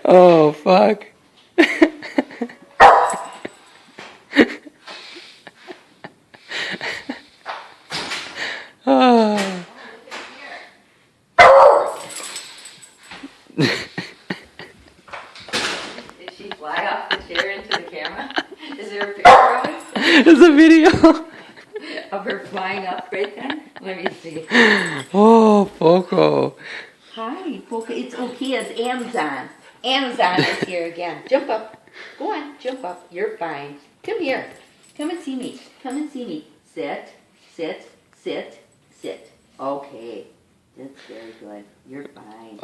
Oh, fuck. Oh. Did she fly off the chair into the camera? Is there a picture of it? There's a video. Of her flying up right then? Let me see. Oh, Poco. Hi, Pokie. It's okay. It's Amazon. Amazon is here again. Jump up. Go on. Jump up. You're fine. Come here. Come and see me. Come and see me. Sit. Sit. Sit. Sit. Okay. That's very good. You're fine.